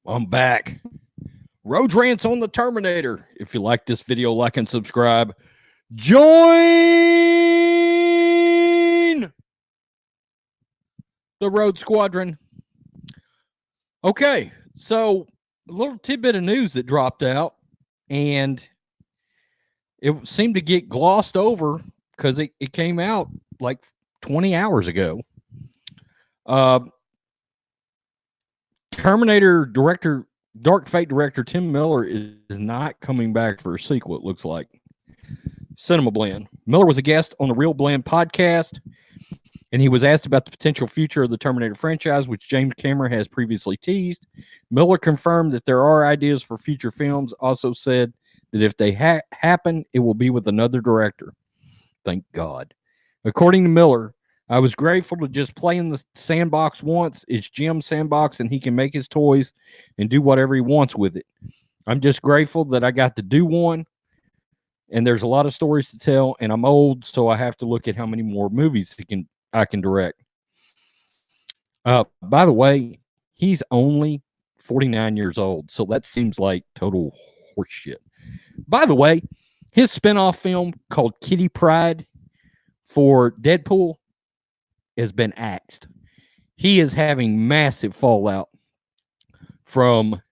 I'm back. Road Rants on the Terminator. If you like this video, like and subscribe. Join the Road Squadron. Okay, so a little tidbit of news that dropped out, and it seemed to get glossed over because it came out like 20 hours ago. Terminator director, Dark Fate director Tim Miller is not coming back for a sequel, it looks like. Cinema Blend. Miller was a guest on the Real Blend podcast, and he was asked about the potential future of the Terminator franchise, which James Cameron has previously teased. Miller confirmed that there are ideas for future films, also said that if they happen, it will be with another director. Thank God. According to Miller, I was grateful to just play in the sandbox once. It's Jim's sandbox, and he can make his toys and do whatever he wants with it. I'm just grateful that I got to do one, and there's a lot of stories to tell, and I'm old, so I have to look at how many more movies I can direct. By the way, he's only 49 years old, so that seems like total horseshit. By the way, his spinoff film called Kitty Pryde for Deadpool has been axed. He is having massive fallout from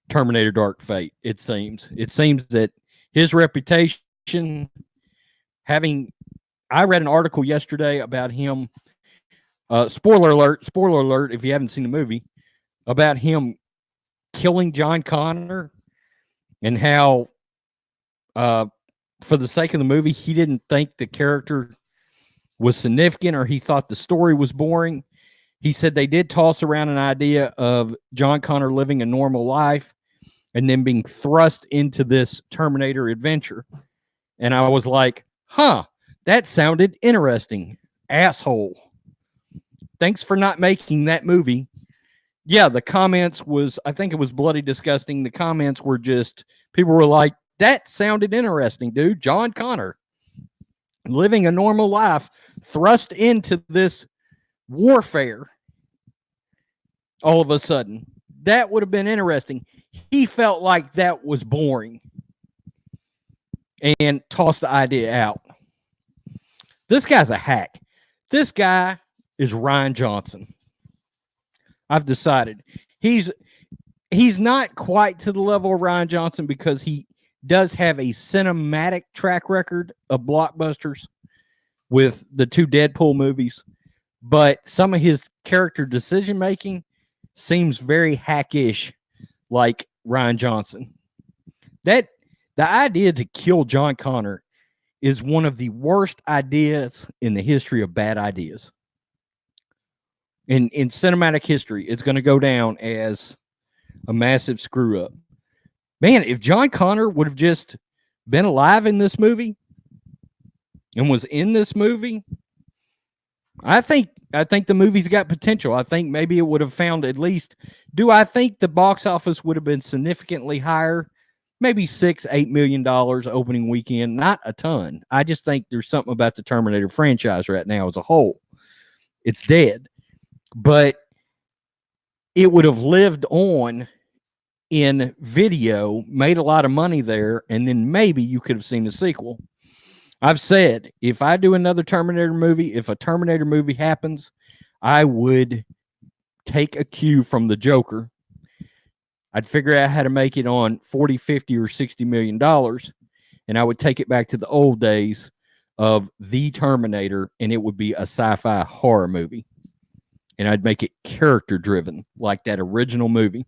Terminator Dark Fate, it seems. It seems that his reputation, I read an article yesterday about him, spoiler alert, if you haven't seen the movie, about him killing John Connor and how, for the sake of the movie, he didn't think the character was significant, or he thought the story was boring. He said they did toss around an idea of John Connor living a normal life and then being thrust into this Terminator adventure. And I was like, that sounded interesting. Asshole. Thanks for not making that movie. Yeah, the comments I think it was bloody disgusting. The comments were just, people were like, that sounded interesting, dude. John Connor living a normal life, thrust into this warfare all of a sudden. That would have been interesting. He felt like that was boring and tossed the idea out. This guy's a hack. This guy is Rian Johnson. I've decided he's not quite to the level of Rian Johnson because he does have a cinematic track record of blockbusters with the two Deadpool movies, but some of his character decision making seems very hackish, like Rian Johnson. The idea to kill John Connor is one of the worst ideas in the history of bad ideas. In cinematic history, it's going to go down as a massive screw up. Man, if John Connor would have just been alive in this movie and was in this movie, I think the movie's got potential. I think maybe it would have found at least. Do I think the box office would have been significantly higher? Maybe $6-8 million opening weekend. Not a ton. I just think there's something about the Terminator franchise right now as a whole. It's dead. But it would have lived on in video, made a lot of money there, and then maybe you could have seen the sequel. I've said, if I do another Terminator movie, if a Terminator movie happens, I would take a cue from the Joker. I'd figure out how to make it on 40, 50, or $60 million, and I would take it back to the old days of the Terminator, and it would be a sci-fi horror movie. And I'd make it character-driven, like that original movie.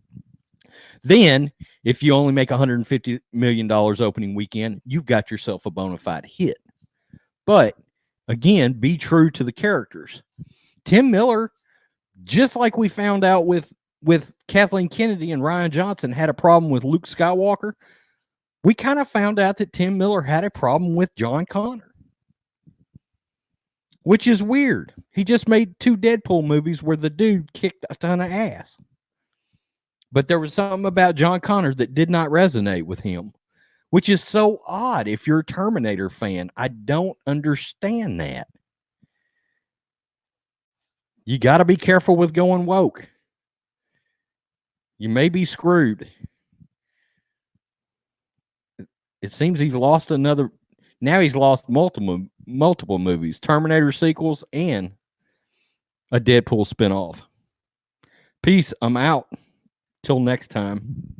Then, if you only make $150 million opening weekend, you've got yourself a bona fide hit. But, again, be true to the characters. Tim Miller, just like we found out with Kathleen Kennedy and Rian Johnson, had a problem with Luke Skywalker. We kind of found out that Tim Miller had a problem with John Connor, which is weird. He just made 2 Deadpool movies where the dude kicked a ton of ass. But there was something about John Connor that did not resonate with him, which is so odd if you're a Terminator fan. I don't understand that. You got to be careful with going woke. You may be screwed. It seems he's lost another. Now he's lost multiple movies, Terminator sequels, and a Deadpool spinoff. Peace. I'm out. Till next time.